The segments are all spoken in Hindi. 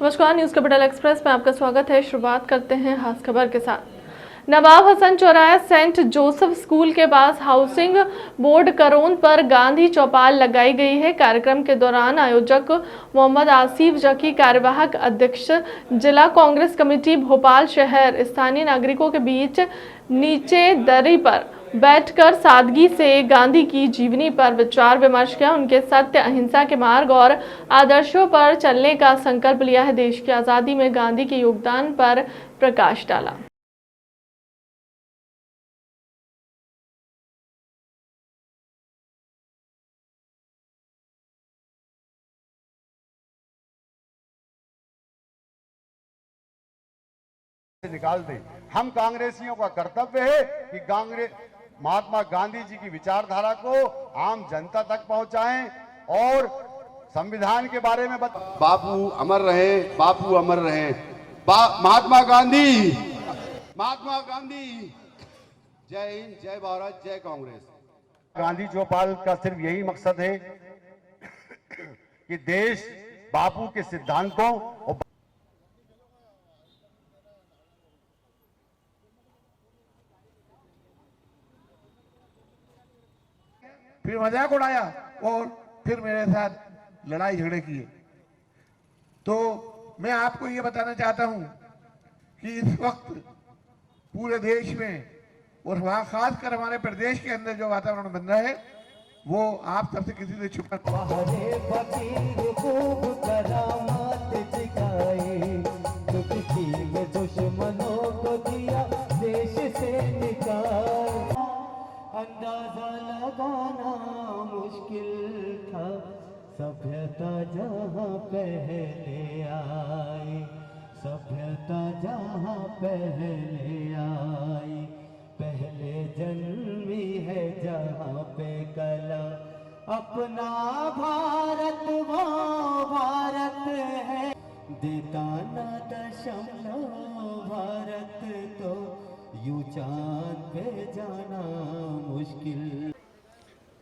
नमस्कार, न्यूज कैपिटल एक्सप्रेस में आपका स्वागत है। शुरुआत करते हैं खास खबर के साथ। नवाब हसन चौराहा सेंट जोसेफ स्कूल के पास हाउसिंग बोर्ड करोंद पर गांधी चौपाल लगाई गई है। कार्यक्रम के दौरान आयोजक मोहम्मद आसिफ जकी, कार्यवाहक अध्यक्ष जिला कांग्रेस कमेटी भोपाल शहर, स्थानीय नागरिकों के बीच नीचे दरी पर बैठकर सादगी से गांधी की जीवनी पर विचार विमर्श किया। उनके सत्य, अहिंसा के मार्ग और आदर्शों पर चलने का संकल्प लिया है। देश की आजादी में गांधी के योगदान पर प्रकाश डाला। निकाल दे। हम कांग्रेसियों का कर्तव्य है कि कांग्रेस महात्मा गांधी जी की विचारधारा को आम जनता तक पहुंचाएं और संविधान के बारे में बापू अमर रहे, बापू अमर रहे। महात्मा गांधी, महात्मा गांधी। जय हिंद, जय भारत, जय कांग्रेस। गांधी चौपाल का सिर्फ यही मकसद है कि देश बापू के सिद्धांतों और फिर मजाक उड़ाया और फिर मेरे साथ लड़ाई झगड़े किए। तो मैं आपको ये बताना चाहता हूं कि इस वक्त पूरे देश में और वहां खासकर हमारे प्रदेश के अंदर जो वातावरण बन रहा है वो आप सबसे किसी से छुपा दुश्मनों को दिया देश से निकाल। अंदाजा लगाना मुश्किल था, सभ्यता जहाँ पहले आई, सभ्यता जहाँ पहले आई, पहले जन्मी है जहाँ पे कला। अपना भारत वो भारत है, देता न दशमलव भारत तो यूं चांद पे जाना मुश्किल।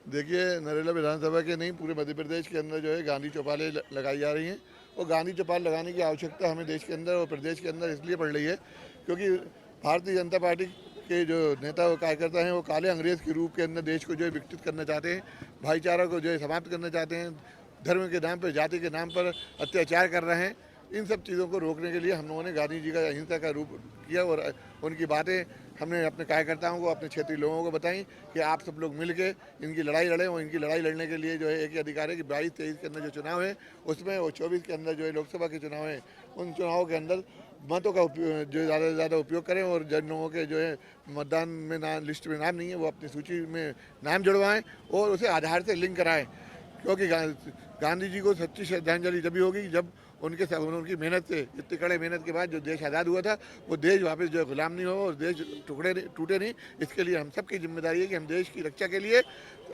देखिए, नरेला विधानसभा के नहीं, पूरे मध्य प्रदेश के अंदर जो है गांधी चौपालें लगाई जा रही हैं। और गांधी चौपाल लगाने की आवश्यकता हमें देश के अंदर और प्रदेश के अंदर इसलिए पड़ रही है क्योंकि भारतीय जनता पार्टी के जो नेता और कार्यकर्ता हैं वो काले अंग्रेज़ के रूप के अंदर देश को जो है विकसित करना चाहते हैं, भाईचारा को जो है समाप्त करना चाहते हैं, धर्म के नाम पर, जाति के नाम पर अत्याचार कर रहे हैं। इन सब चीज़ों को रोकने के लिए हम लोगों ने गांधी जी का अहिंसा का रूप किया और उनकी बातें हमने अपने कार्यकर्ताओं को, अपने क्षेत्रीय लोगों को बताई कि आप सब लोग मिल के इनकी लड़ाई लड़ें। और इनकी लड़ाई लड़ने के लिए जो है एक ही अधिकार है कि 22-23 के अंदर जो चुनाव है उसमें और 24 के अंदर जो है लोकसभा के चुनाव हैं, उन चुनावों के अंदर मतों का उपयोग जो ज़्यादा से ज़्यादा उपयोग करें और जिन लोगों के जो है मतदान में लिस्ट में नाम नहीं है वो अपनी सूची में नाम जुड़वाएँ और उसे आधार से लिंक कराएँ। क्योंकि गांधी जी को सच्ची श्रद्धांजलि तभी होगी जब उनकी मेहनत से, इतनी कड़े मेहनत के बाद जो देश आज़ाद हुआ था वो देश वापस जो है गुलाम नहीं हो और देश टूटे नहीं। इसके लिए हम सबकी जिम्मेदारी है कि हम देश की रक्षा के लिए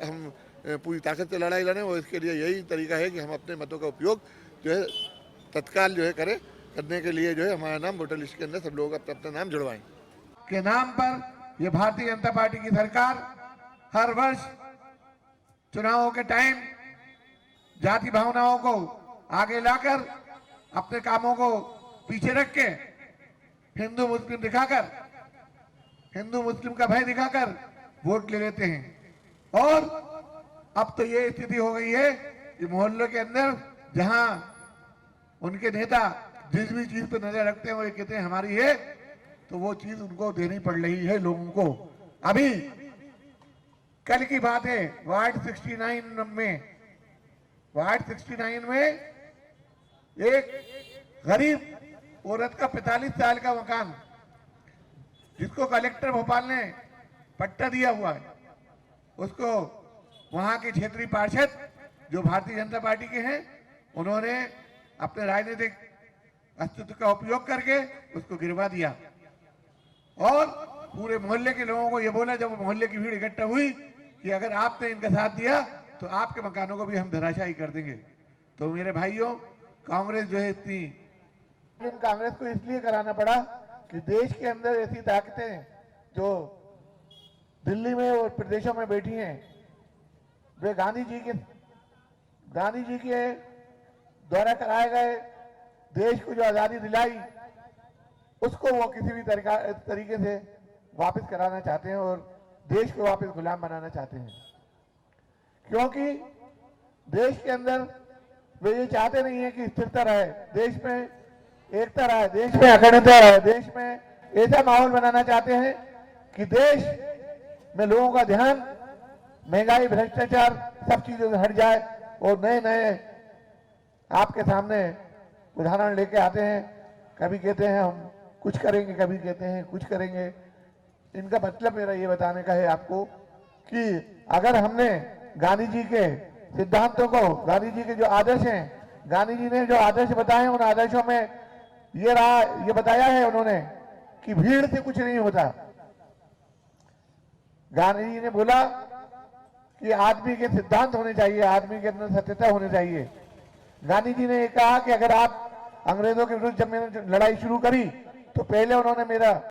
हम पूरी ताकत से लड़ाई लड़ें और इसके लिए यही तरीका है कि हम अपने मतों का उपयोग जो है तत्काल जो है करने के लिए जो है हमारा नाम वोटर लिस्ट के अंदर सब लोग अपना अपना नाम जुड़वाएं। के नाम पर ये भारतीय जनता पार्टी की सरकार हर वर्ष चुनावों के टाइम जाति भावनाओं को आगे लाकर अपने कामों को पीछे रख के हिंदू मुस्लिम दिखाकर, हिंदू मुस्लिम का भय दिखाकर वोट ले लेते हैं। और अब तो ये स्थिति हो गई है कि मोहल्लों के अंदर जहां उनके नेता जिस भी चीज पर नजर रखते हैं वो ये कहते हैं हमारी है, तो वो चीज उनको देनी पड़ रही है लोगों को। अभी कल की बात है, वार्ड 69 में एक गरीब औरत का 45 साल का मकान जिसको कलेक्टर भोपाल ने पट्टा दिया हुआ है, उसको वहां के क्षेत्रीय पार्षद जो भारतीय जनता पार्टी के हैं उन्होंने अपने राजनीतिक अस्तित्व का उपयोग करके उसको गिरवा दिया और पूरे मोहल्ले के लोगों को ये बोला, जब मोहल्ले की भीड़ इकट्ठा हुई कि अगर आपने इनका साथ दिया तो आपके मकानों को भी हम धराशायी कर देंगे। तो मेरे भाइयों, कांग्रेस जो है इतनी, कांग्रेस को इसलिए कराना पड़ा कि देश के अंदर ऐसी ताकतें जो दिल्ली में और प्रदेशों में बैठी हैं, वे गांधी जी के द्वारा कराए गए देश को जो आजादी दिलाई उसको वो किसी भी तरीके से वापस कराना चाहते हैं और देश को वापस गुलाम बनाना चाहते हैं। क्योंकि देश के अंदर वे ये चाहते नहीं है कि स्थिरता रहे, देश में एकता रहे, देश में अखंडता रहे, देश में ऐसा माहौल बनाना चाहते हैं कि देश में लोगों का ध्यान महंगाई, भ्रष्टाचार सब चीजों से हट जाए और नए नए आपके सामने उदाहरण लेके आते हैं। कभी कहते हैं हम कुछ करेंगे, कभी कहते हैं कुछ करेंगे। इनका मतलब मेरा ये बताने का है आपको कि अगर हमने गांधी जी के सिद्धांतों को, गांधी जी के जो आदर्श हैं, गांधी जी ने जो आदर्श बताए उन आदर्शों में ये बताया है उन्होंने कि भीड़ से कुछ नहीं होता। गांधी जी ने बोला कि आदमी के सिद्धांत होने चाहिए, आदमी के अंदर सत्यता होनी चाहिए। गांधी जी ने ये कहा कि अगर आप अंग्रेजों के विरुद्ध जब मैंने लड़ाई शुरू करी तो पहले उन्होंने मेरा